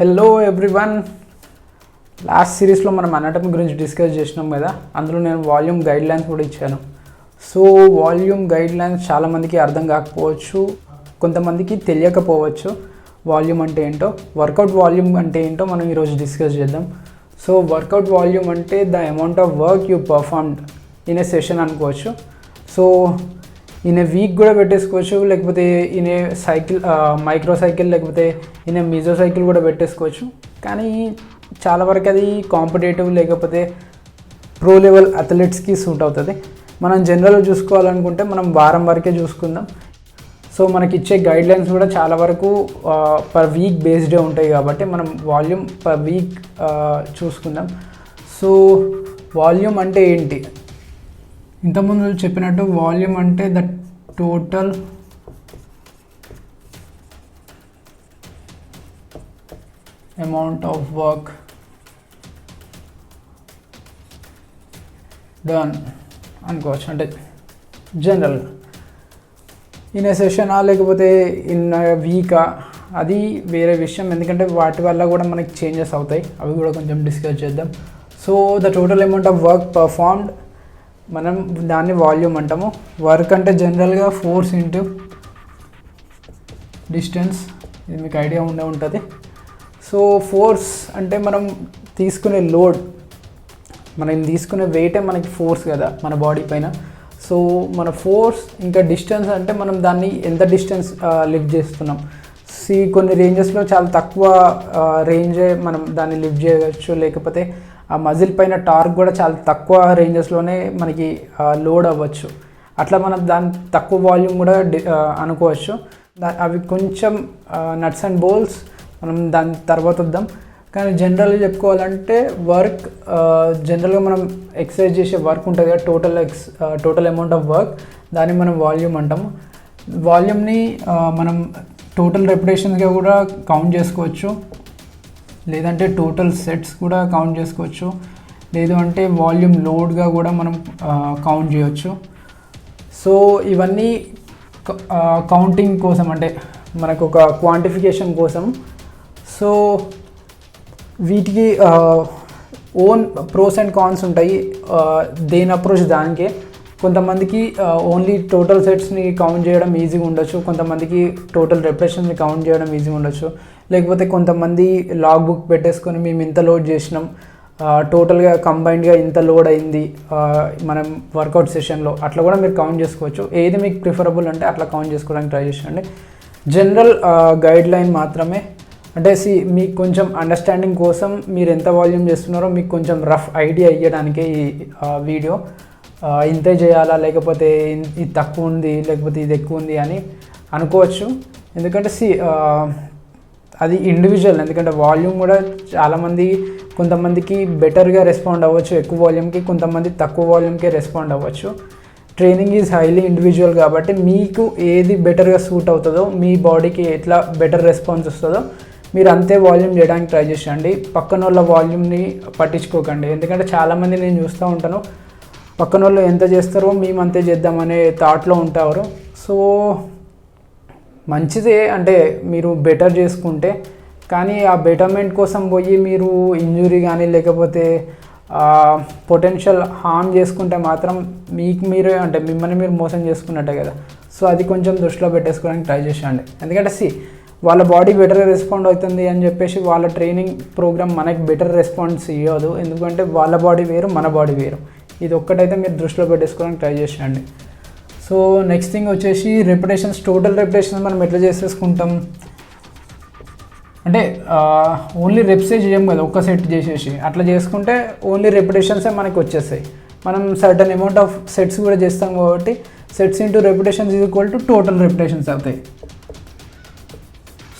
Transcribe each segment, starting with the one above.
Hello everyone. Last సిరీస్లో మనం anatomy గురించి డిస్కస్ చేసినాం కదా, అందులో నేను వాల్యూమ్ గైడ్లైన్స్ కూడా ఇచ్చాను. సో వాల్యూమ్ గైడ్లైన్స్ చాలామందికి అర్థం కాకపోవచ్చు, కొంతమందికి తెలియకపోవచ్చు వాల్యూమ్ అంటే ఏంటో. వర్కౌట్ వాల్యూమ్ అంటే ఏంటో మనం ఈరోజు డిస్కస్ చేద్దాం. సో వర్కౌట్ వాల్యూమ్ అంటే the amount of work you performed in a session అనుకోవచ్చు. సో ఇన్ ఏ వీక్ కూడా పెట్టేసుకోవచ్చు, లేకపోతే in a cycle micro cycle, లేకపోతే ఇన్ ఏ మీజో సైకిల్ కూడా పెట్టేసుకోవచ్చు. కానీ చాలా వరకు అది కాంపిటేటివ్ లేకపోతే ప్రో లెవెల్ అథ్లెట్స్కి సూట్ అవుతుంది. మనం జనరల్గా చూసుకోవాలనుకుంటే మనం వారం వరకే చూసుకుందాం. సో మనకి ఇచ్చే గైడ్లైన్స్ కూడా చాలా వరకు పర్ వీక్ బేస్డే ఉంటాయి కాబట్టి మనం వాల్యూమ్ పర్ వీక్ చూసుకుందాం. సో వాల్యూమ్ అంటే ఏంటి? ఇంతకుముందు చెప్పినట్టు వాల్యూమ్ అంటే the total amount of work done అనుకోవచ్చు. అంటే జనరల్గా ఇన్ ఏ సెషనా లేకపోతే ఇన్ వీకా అది వేరే విషయం, ఎందుకంటే వాటి వల్ల కూడా మనకి చేంజెస్ అవుతాయి, అవి కూడా కొంచెం డిస్కస్ చేద్దాం. So the total amount of work performed, మనం దాన్ని వాల్యూమ్ అంటాము. వర్క్ అంటే జనరల్గా ఫోర్స్ ఇంటూ డిస్టెన్స్, ఇది మీకు ఐడియా ఉండే ఉంటుంది. సో ఫోర్స్ అంటే మనం తీసుకునే లోడ్, మనం తీసుకునే వెయిటే మనకి ఫోర్స్ కదా మన బాడీ పైన. సో మన ఫోర్స్ ఇంకా డిస్టెన్స్ అంటే మనం దాన్ని ఎంత డిస్టెన్స్ లిఫ్ట్ చేస్తున్నాం. కొన్ని రేంజెస్లో చాలా తక్కువ రేంజే మనం దాన్ని లిఫ్ట్ చేయవచ్చు, లేకపోతే ఆ మజిల్ పైన టార్క్ కూడా చాలా తక్కువ రేంజెస్లోనే మనకి లోడ్ అవ్వచ్చు. అట్లా మనం దాని తక్కువ వాల్యూమ్ కూడా అనుకోవచ్చు. అవి కొంచెం నట్స్ అండ్ బోల్స్, మనం దాని తర్వాత వద్దాం. కానీ జనరల్గా చెప్పుకోవాలంటే వర్క్, జనరల్గా మనం ఎక్సర్సైజ్ చేసే వర్క్ ఉంటుంది కదా, టోటల్ అమౌంట్ ఆఫ్ వర్క్, దాన్ని మనం వాల్యూమ్ అంటాము. వాల్యూమ్ని మనం టోటల్ రెపిటేషన్స్గా కూడా కౌంట్ చేసుకోవచ్చు, లేదంటే టోటల్ సెట్స్ కూడా కౌంట్ చేసుకోవచ్చు, లేదు అంటే వాల్యూమ్ లోడ్గా కూడా మనం కౌంట్ చేయవచ్చు. సో ఇవన్నీ కౌంటింగ్ కోసం, అంటే మనకు ఒక క్వాంటిఫికేషన్ కోసం. సో వీటికి ఓన్ ప్రోస్ అండ్ కాన్స్ ఉంటాయి, దేని అప్రోచ్ దానికే. కొంతమందికి ఓన్లీ టోటల్ సెట్స్ని కౌంట్ చేయడం ఈజీగా ఉండొచ్చు, కొంతమందికి టోటల్ రెపిటేషన్స్ని కౌంట్ చేయడం ఈజీగా ఉండొచ్చు, లేకపోతే కొంతమంది లాగ్ బుక్ పెట్టేసుకొని మేము ఇంత లోడ్ చేసినాం, టోటల్గా కంబైన్డ్గా ఇంత లోడ్ అయింది మనం వర్కౌట్ సెషన్లో, అట్లా కూడా మీరు కౌంట్ చేసుకోవచ్చు. ఏది మీకు ప్రిఫరబుల్ అంటే అట్లా కౌంట్ చేసుకోవడానికి ట్రై చేయండి. జనరల్ గైడ్ లైన్ మాత్రమే, అంటే మీకు కొంచెం అండర్స్టాండింగ్ కోసం మీరు ఎంత వాల్యూమ్ చేస్తున్నారో మీకు కొంచెం రఫ్ ఐడియా ఇవ్వడానికే ఈ వీడియో. ఇంతే చేయాలా, లేకపోతే ఇది తక్కువ ఉంది, లేకపోతే ఇది ఎక్కువ ఉంది అని అనుకోవచ్చు. ఎందుకంటే అది ఇండివిజువల్, ఎందుకంటే వాల్యూమ్ కూడా చాలామంది, కొంతమందికి బెటర్గా రెస్పాండ్ అవ్వచ్చు ఎక్కువ వాల్యూమ్కి, కొంతమంది తక్కువ వాల్యూమ్కే రెస్పాండ్ అవ్వచ్చు. ట్రైనింగ్ ఈజ్ హైలీ ఇండివిజువల్ కాబట్టి మీకు ఏది బెటర్గా సూట్ అవుతుందో, మీ బాడీకి ఎట్లా బెటర్ రెస్పాన్స్ వస్తుందో మీరు అంతే వాల్యూమ్ చేయడానికి ట్రై చేయండి. పక్కన వాళ్ళ వాల్యూమ్ని పట్టించుకోకండి, ఎందుకంటే చాలామంది నేను చూస్తూ ఉంటాను, పక్కన వాళ్ళు ఎంత చేస్తారో మేము అంతే చేద్దామనే థాట్లో ఉంటారు. సో మంచిదే, అంటే మీరు బెటర్ చేసుకుంటే, కానీ ఆ బెటర్మెంట్ కోసం పోయి మీరు ఇంజురీ కానీ లేకపోతే పొటెన్షియల్ హార్మ్ చేసుకుంటే మాత్రం మీకు మీరే, అంటే మిమ్మల్ని మీరు మోసం చేసుకున్నట్టే కదా. సో అది కొంచెం దృష్టిలో పెట్టేసుకోవడానికి ట్రై చేయండి. ఎందుకంటే వాళ్ళ బాడీ బెటర్ రెస్పాండ్ అవుతుంది అని చెప్పేసి వాళ్ళ ట్రైనింగ్ ప్రోగ్రామ్ మనకి బెటర్ రెస్పాన్స్ ఇవ్వదు, ఎందుకంటే వాళ్ళ బాడీ వేరు మన బాడీ వేరు. ఇది ఒక్కటైతే మీరు దృష్టిలో పెట్టేసుకోవడానికి ట్రై చేయండి. సో నెక్స్ట్ థింగ్ వచ్చేసి రెపిటేషన్స్. టోటల్ రెపిటేషన్స్ మనం ఎట్లా చేసేసుకుంటాం అంటే ఓన్లీ రెప్సే చేయం కదా, ఒక్క సెట్ చేసేసి అట్లా చేసుకుంటే ఓన్లీ రెపిటేషన్సే మనకి వచ్చేస్తాయి. మనం సర్టన్ అమౌంట్ ఆఫ్ సెట్స్ కూడా చేస్తాం కాబట్టి sets into repetitions is equal to total repetitions అవుతాయి.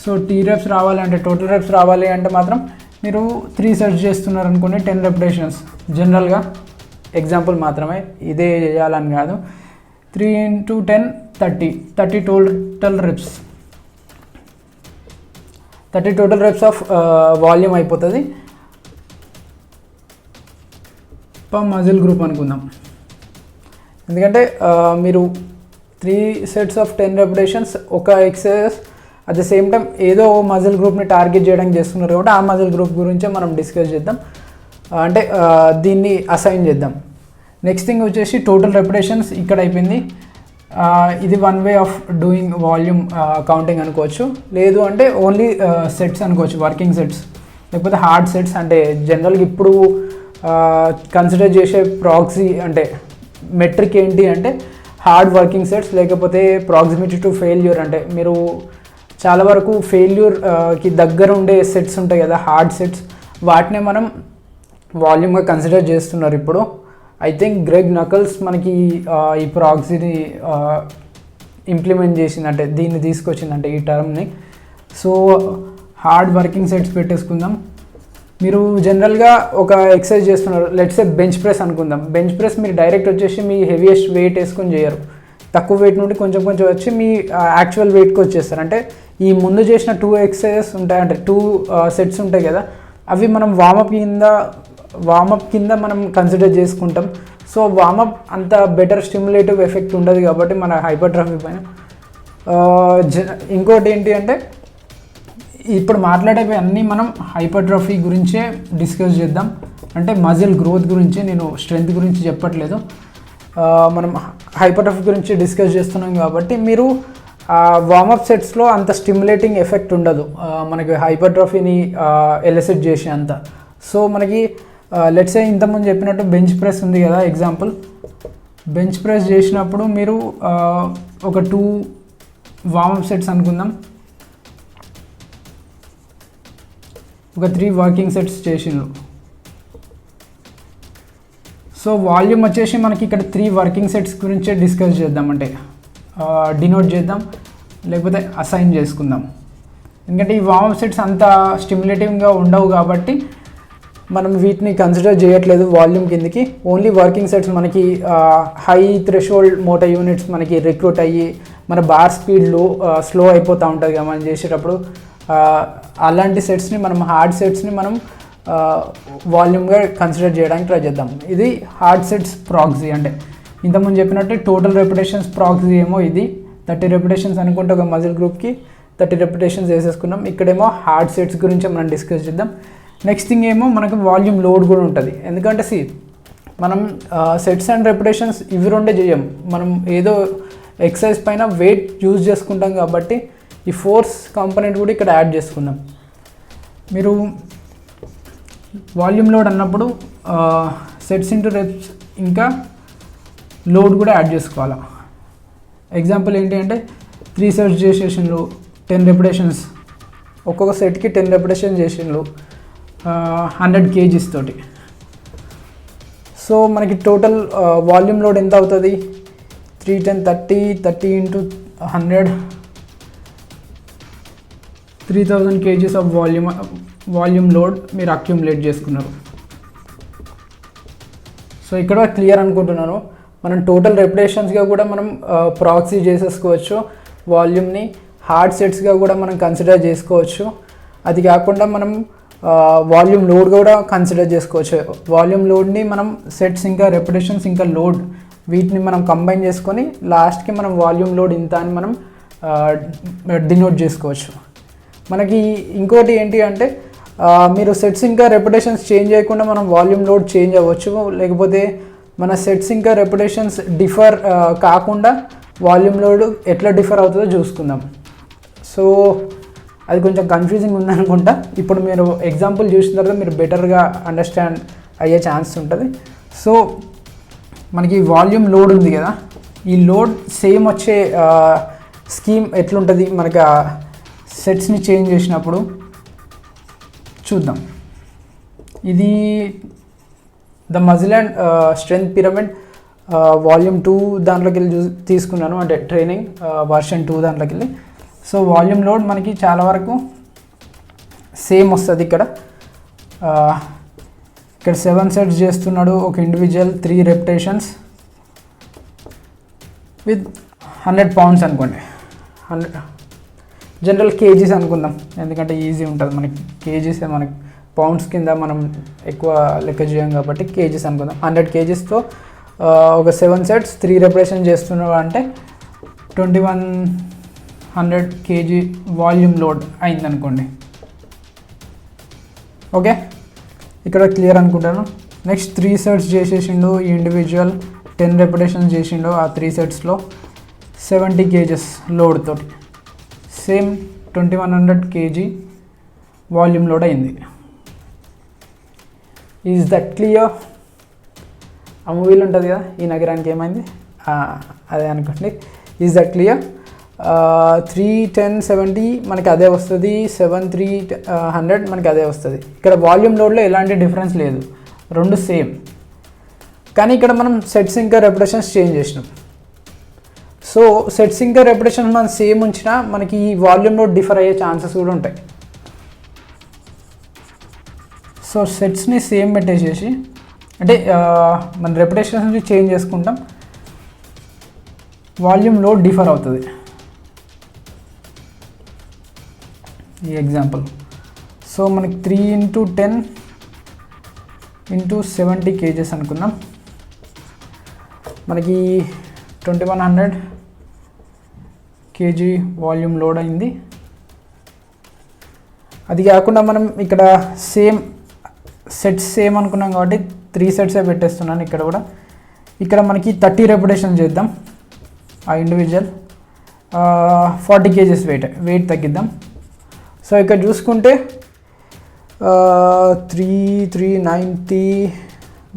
సో టీ రెప్స్ రావాలంటే, టోటల్ రెప్స్ రావాలి అంటే మాత్రం మీరు 3 సెట్స్ చేస్తున్నారు అనుకోండి, 10 రెపిటేషన్స్. జనరల్గా ఎగ్జాంపుల్ మాత్రమే, ఇదే చేయాలని కాదు. 3 into 10 30 total reps, 30 total reps of volume అయిపోతుంది పర్ మజిల్ గ్రూప్ అనుకుందాం. ఎందుకంటే మీరు 3 sets of 10 repetitions ఒక exercise at the same time ఏదో మజిల్ గ్రూప్ని టార్గెట్ చేయడానికి చేస్తున్నారు కాబట్టి ఆ మజిల్ గ్రూప్ గురించే మనం డిస్కస్ చేద్దాం, అంటే దీన్ని అసైన్ చేద్దాం. నెక్స్ట్ థింగ్ వచ్చేసి టోటల్ రెపిటేషన్స్ ఇక్కడ అయిపోయింది. ఇది one way of doing volume counting అనుకోవచ్చు, లేదు అంటే ఓన్లీ సెట్స్ అనుకోవచ్చు, వర్కింగ్ సెట్స్ లేకపోతే హార్డ్ సెట్స్. అంటే జనరల్గా ఇప్పుడు కన్సిడర్ చేసే ప్రాక్సీ అంటే మెట్రిక్ ఏంటి అంటే హార్డ్ వర్కింగ్ సెట్స్, లేకపోతే ప్రాక్సిమిటీ టు ఫెయిల్యూర్, అంటే మీరు చాలా వరకు ఫెయిల్యూర్కి దగ్గర ఉండే సెట్స్ ఉంటాయి కదా హార్డ్ సెట్స్, వాటినే మనం వాల్యూమ్గా కన్సిడర్ చేస్తున్నారు ఇప్పుడు. ఐ థింక్ గ్రెగ్ నకల్స్ మనకి ఈ ప్రాక్సీని ఇంప్లిమెంట్ చేసిందంటే దీన్ని తీసుకొచ్చిందంటే ఈ టర్మ్ని. సో హార్డ్ వర్కింగ్ సెట్స్ పెట్టేసుకుందాం. మీరు జనరల్గా ఒక ఎక్సర్సైజ్ చేస్తున్నారు, లెట్స్ సే బెంచ్ ప్రెస్ అనుకుందాం. బెంచ్ ప్రెస్ మీరు డైరెక్ట్ వచ్చేసి మీ హెవీయెస్ట్ వెయిట్ వేసుకొని చేయరు, తక్కువ వెయిట్ నుండి కొంచెం కొంచెం వచ్చి మీ యాక్చువల్ వెయిట్కి వచ్చేస్తారు. అంటే ఈ ముందు చేసిన 2 ఎక్సర్సైజెస్ ఉంటాయి, అంటే 2 సెట్స్ ఉంటాయి కదా, అవి మనం వామప్ కింద మనం కన్సిడర్ చేసుకుంటాం. సో వామప్ అంత బెటర్ స్టిమ్యులేటివ్ ఎఫెక్ట్ ఉండదు కాబట్టి మన హైపర్ట్రఫీ పైన. ఇంకోటి ఏంటి అంటే ఇప్పుడు మాట్లాడేవి అన్నీ మనం హైపర్ట్రఫీ గురించే డిస్కస్ చేద్దాం, అంటే మజిల్ గ్రోత్ గురించి, నేను స్ట్రెంగ్త్ గురించి చెప్పట్లేదు. మనం హైపర్ట్రఫీ గురించి డిస్కస్ చేస్తున్నాం కాబట్టి మీరు వార్మప్ సెట్స్లో అంత స్టిమ్యులేటింగ్ ఎఫెక్ట్ ఉండదు మనకి హైపర్ట్రఫీని ఎలిసిట్ చేసే అంత. సో మనకి లెట్స్ సే ఇంతకుముందు చెప్పినట్టు బెంచ్ ప్రెస్ ఉంది కదా ఎగ్జాంపుల్. బెంచ్ ప్రెస్ చేసినప్పుడు మీరు ఒక 2 వార్మప్ సెట్స్ అనుకుందాం, ఒక 3 వర్కింగ్ సెట్స్ చేసిండ్రు. సో వాల్యూమ్ వచ్చేసి మనకి ఇక్కడ 3 వర్కింగ్ సెట్స్ గురించే డిస్కస్ చేద్దాం, అంటే డినోట్ చేద్దాం లేకపోతే అసైన్ చేసుకుందాం. ఎందుకంటే ఈ వార్మప్ సెట్స్ అంత స్టిమ్యులేటివ్గా ఉండవు కాబట్టి మనం వీటిని కన్సిడర్ చేయట్లేదు వాల్యూమ్ కిందకి. ఓన్లీ వర్కింగ్ సెట్స్ మనకి హై థ్రెషోల్డ్ మోటార్ యూనిట్స్ మనకి రిక్రూట్ అయ్యి మన బార్ స్పీడ్లో స్లో అయిపోతూ ఉంటుంది కదా మనం చేసేటప్పుడు, అలాంటి సెట్స్ని మనం హార్డ్ సెట్స్ని మనం వాల్యూమ్గా కన్సిడర్ చేయడానికి ట్రై చేద్దాం. ఇది హార్డ్ సెట్స్ ప్రాక్సీ. అంటే ఇంతకుముందు చెప్పినట్టు టోటల్ రెపిటేషన్స్ ప్రాక్సీ ఏమో ఇది 30 రెపిటేషన్స్ అనుకుంటే ఒక మజిల్ గ్రూప్కి 30 రెపిటేషన్స్ వేసేసుకున్నాం. ఇక్కడేమో హార్డ్ సెట్స్ గురించి మనం డిస్కస్ చేద్దాం. నెక్స్ట్ థింగ్ ఏమో మనకు వాల్యూమ్ లోడ్ కూడా ఉంటుంది. ఎందుకంటే మనం సెట్స్ అండ్ రెపిటేషన్స్ ఇవి రెండే చేయం, మనం ఏదో ఎక్సర్సైజ్ పైన వెయిట్ యూజ్ చేసుకుంటాం కాబట్టి ఈ ఫోర్స్ కాంపోనెంట్ కూడా ఇక్కడ యాడ్ చేసుకుందాం. మీరు వాల్యూమ్ లోడ్ అన్నప్పుడు సెట్స్ ఇంటూ రెప్స్ ఇంకా లోడ్ కూడా యాడ్ చేసుకోవాలి. ఎగ్జాంపుల్ ఏంటి అంటే 3 సెట్స్ చేసేసిండ్రు 10 రెపిటేషన్స్, ఒక్కొక్క సెట్కి 10 రెపిటేషన్స్ చేసిండ్రు 100 kgs తోటి. సో మనకి టోటల్ వాల్యూమ్ లోడ్ ఎంత అవుతుంది? 310 30 into 100 3000 kgs of volume load మీరు అక్యుములేట్ చేసుకున్నారు. సో ఇక్కడ క్లియర్ అనుకుంటున్నాను. మనం టోటల్ రెపిటేషన్స్గా కూడా మనం ప్రాక్సీ చేసేసుకోవచ్చు, వాల్యూమ్ని హార్డ్ సెట్స్గా కూడా మనం కన్సిడర్ చేసుకోవచ్చు. అది కాకుండా మనం వాల్యూమ్ లోడ్ కూడా కన్సిడర్ చేసుకోవచ్చు. వాల్యూమ్ లోడ్ని మనం సెట్స్ ఇంకా రెపిటేషన్స్ ఇంకా లోడ్ వీటిని మనం కంబైన్ చేసుకొని లాస్ట్కి మనం వాల్యూమ్ లోడ్ ఇంత అని మనం డినోట్ చేసుకోవచ్చు. మనకి ఇంకోటి ఏంటి అంటే మీరు సెట్స్ ఇంకా రెపిటేషన్స్ చేంజ్ చేయకుండా మనం వాల్యూమ్ లోడ్ చేంజ్ అవ్వచ్చు, లేకపోతే మన సెట్స్ ఇంకా రెపిటేషన్స్ డిఫర్ కాకుండా వాల్యూమ్ లోడ్ ఎట్లా డిఫర్ అవుతుందో చూసుకుందాం. సో అది కొంచెం కన్ఫ్యూజింగ్ ఉందనుకుంటా. ఇప్పుడు మీరు ఎగ్జాంపుల్ చూసిన తర్వాత మీరు బెటర్గా అండర్స్టాండ్ అయ్యే ఛాన్స్ ఉంటుంది. సో మనకి వాల్యూమ్ లోడ్ ఉంది కదా, ఈ లోడ్ సేమ్ వచ్చే స్కీమ్ ఎట్లుంటుంది మనకి సెట్స్ని చేంజ్ చేసినప్పుడు చూద్దాం. ఇది the muscle and strength pyramid volume 2 దాంట్లోకి వెళ్ళి తీసుకున్నాను, అంటే ట్రైనింగ్ వర్షన్ 2 దాంట్లోకి వెళ్ళి. సో వాల్యూమ్ లోడ్ మనకి చాలా వరకు సేమ్ వస్తుంది. ఇక్కడ 7 సెట్స్ చేస్తున్నాడు ఒక ఇండివిజువల్ 3 రెపిటేషన్స్ విత్ 100 pounds అనుకోండి. 100 జనరల్ కేజీస్ అనుకుందాం, ఎందుకంటే ఈజీ ఉంటుంది మనకి. కేజీసే మనకి పౌండ్స్ కింద మనం ఎక్కువ లెక్క చేయం కాబట్టి కేజీస్ అనుకుందాం. 100 kgsతో ఒక 7 సెట్స్ 3 రెపిటేషన్ చేస్తున్నాడు అంటే 2100 100 kg వాల్యూమ్ లోడ్ అయిందనుకోండి. ఓకే, ఇక్కడ క్లియర్ అనుకుంటాను. నెక్స్ట్ 3 సెట్స్ చేసేసిండు ఈ ఇండివిజువల్, 10 రెపిటేషన్స్ చేసిండు. ఆ 3 సెట్స్లో 70 kgs లోడ్ తోటి సేమ్ 2100 kg వాల్యూమ్ లోడ్ అయింది. Is that clear? ఆ మూవీలో ఉంటుంది కదా, ఈ నగరానికి ఏమైంది, అదే అనుకోండి. Is that clear? 3, 10, 70 మనకి అదే వస్తుంది, 7, 3, 100 మనకి అదే వస్తుంది. ఇక్కడ వాల్యూమ్ లోడ్లో ఎలాంటి డిఫరెన్స్ లేదు, రెండు సేమ్. కానీ ఇక్కడ మనం సెట్స్ ఇంకా రెపిటేషన్స్ చేంజ్ చేసినాం. సో సెట్స్ ఇంకా రెపిటేషన్స్ మనం సేమ్ ఉంచినా మనకి ఈ వాల్యూమ్ లోడ్ డిఫర్ అయ్యే ఛాన్సెస్ కూడా ఉంటాయి. సో సెట్స్ని సేమ్ పెట్టేసేసి, అంటే మన రెపిటేషన్స్ని చేంజ్ చేసుకుంటాం, వాల్యూమ్ లోడ్ డిఫర్ అవుతుంది. ఈ ఎగ్జాంపుల్, సో మనకి 3 × 10 × 70 kgs అనుకుందాం. మనకి 2100 kg వాల్యూమ్ లోడ్ అయింది. అది కాకుండా మనం ఇక్కడ సేమ్ సెట్స్ సేమ్ అనుకున్నాం కాబట్టి 3 సెట్సే పెట్టేస్తున్నాను ఇక్కడ కూడా. ఇక్కడ మనకి 30 రెపిటేషన్ చేద్దాం. ఆ ఇండివిజువల్ 40 kgs వెయిట్ తగ్గిద్దాం. సో ఇక్కడ చూసుకుంటే 3, 3, 90,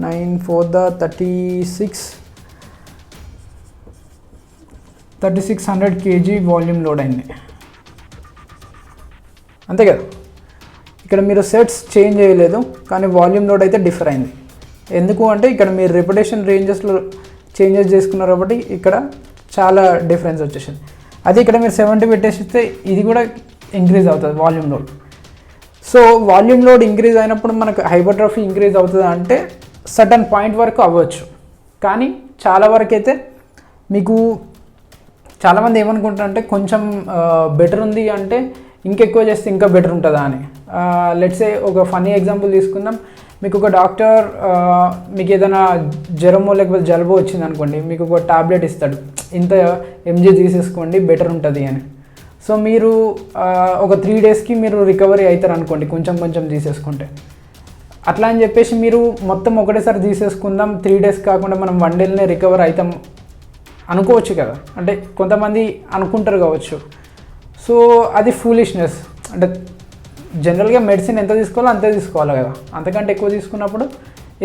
9, 4, 3600 kg వాల్యూమ్ లోడ్ అయింది. అంతే కదా, ఇక్కడ మీరు సెట్స్ చేంజ్ చేయలేదు కానీ వాల్యూమ్ లోడ్ అయితే డిఫర్ అయింది. ఎందుకు అంటే ఇక్కడ మీరు రెపిటేషన్ రేంజెస్లో చేంజెస్ చేసుకున్నారు కాబట్టి ఇక్కడ చాలా డిఫరెన్స్ వచ్చేసింది. అదే ఇక్కడ మీరు 70 పెట్టేస్తే ఇది కూడా ఇంక్రీజ్ అవుతుంది volume load. So volume load increase అయినప్పుడు మనకు హైపర్ట్రోఫీ ఇంక్రీజ్ అవుతుంది అంటే సర్టన్ పాయింట్ వరకు అవ్వచ్చు. కానీ చాలా వరకు అయితే మీకు చాలామంది ఏమనుకుంటారంటే కొంచెం బెటర్ ఉంది అంటే ఇంకెక్కువ చేస్తే ఇంకా బెటర్ ఉంటుందా అని. లెట్స్ సే ఒక ఫన్నీ ఎగ్జాంపుల్ తీసుకుందాం. మీకు ఒక డాక్టర్ మీకు ఏదైనా జ్వరమో లేకపోతే జలుబు వచ్చింది అనుకోండి, మీకు ఒక టాబ్లెట్ ఇస్తాడు, ఇంత mg తీసేసుకోండి బెటర్ ఉంటుంది అని. సో మీరు ఒక 3 డేస్కి మీరు రికవరీ అవుతారు అనుకోండి కొంచెం కొంచెం తీసేసుకుంటే. అట్లా అని చెప్పేసి మీరు మొత్తం ఒకటేసారి తీసేసుకుందాం 3 డేస్ కాకుండా మనం 1 డేలోనే రికవర్ అవుతాం అనుకోవచ్చు కదా, అంటే కొంతమంది అనుకుంటారు కావచ్చు. సో అది ఫూలిష్నెస్. అంటే జనరల్గా మెడిసిన్ ఎంత తీసుకోవాలో అంతే తీసుకోవాలి కదా, అంతకంటే ఎక్కువ తీసుకున్నప్పుడు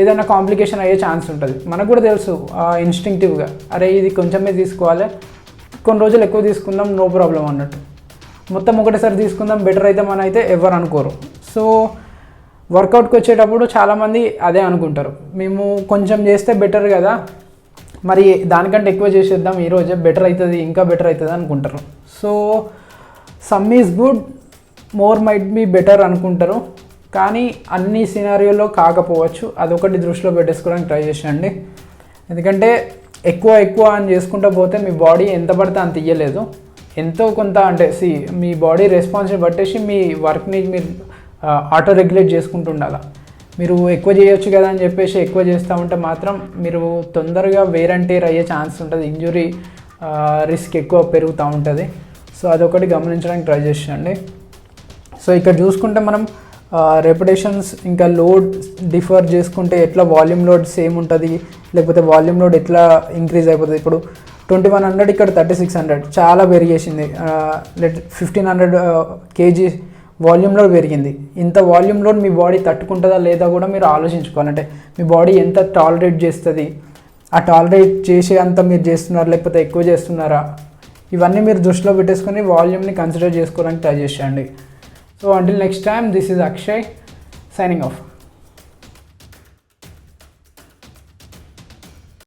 ఏదైనా కాంప్లికేషన్ అయ్యే ఛాన్స్ ఉంటుంది. మనకు కూడా తెలుసు ఇన్స్టింక్టివ్గా, అరే ఇది కొంచెమే తీసుకోవాలి, కొన్ని రోజులు ఎక్కువ తీసుకుందాం నో ప్రాబ్లం అన్నట్టు. మొత్తం ఒకటేసారి తీసుకుందాం బెటర్ అయితే మన అయితే ఎవరు అనుకోరు. సో వర్కౌట్కి వచ్చేటప్పుడు చాలామంది అదే అనుకుంటారు, మేము కొంచెం చేస్తే బెటర్ కదా, మరి దానికంటే ఎక్కువ చేసేద్దాం ఈరోజే బెటర్ అవుతుంది ఇంకా బెటర్ అవుతుంది అనుకుంటారు. So some is good, more might be better అనుకుంటారు, కానీ అన్ని సినారియోలో కాకపోవచ్చు. అదొకటి దృష్టిలో పెట్టేసుకోవడానికి ట్రై చేసేయండి. ఎందుకంటే ఎక్కువ అని చేసుకుంటూ పోతే మీ బాడీ ఎంత పడితే అంత ఇయ్యలేదు, ఎంతో కొంత అంటే మీ బాడీ రెస్పాన్స్ని బట్టేసి మీ వర్క్ని మీరు ఆటో రెగ్యులేట్ చేసుకుంటూ ఉండాలి. మీరు ఎక్కువ చేయొచ్చు కదా అని చెప్పేసి ఎక్కువ చేస్తూ ఉంటే మాత్రం మీరు తొందరగా వేర్ అండ్ టేర్ అయ్యే ఛాన్స్ ఉంటుంది, ఇంజురీ రిస్క్ ఎక్కువ పెరుగుతూ ఉంటుంది. సో అదొకటి గమనించడానికి ట్రై చేసేయండి. సో ఇక్కడ చూసుకుంటే మనం రెపిటేషన్స్ ఇంకా లోడ్ డిఫర్ చేసుకుంటే ఎట్లా వాల్యూమ్ లోడ్ సేమ్ ఉంటుంది, లేకపోతే వాల్యూమ్ లోడ్ ఎట్లా ఇంక్రీజ్ అయిపోతుంది. ఇప్పుడు 2100 ఇక్కడ 3600 చాలా పెరిగేసింది. 1500 kg వాల్యూమ్ లోడ్ పెరిగింది. ఇంత వాల్యూమ్ లోడ్ మీ బాడీ తట్టుకుంటుందా లేదా కూడా మీరు ఆలోచించుకోవాలంటే మీ బాడీ ఎంత టాలరేట్ చేస్తుంది, ఆ టాలరేట్ చేసే అంత మీరు చేస్తున్నారా లేకపోతే ఎక్కువ చేస్తున్నారా, ఇవన్నీ మీరు దృష్టిలో పెట్టేసుకొని వాల్యూమ్ని కన్సిడర్ చేసుకోవడానికి ట్రై చేసేయండి. So until next time, this is Akshay signing off.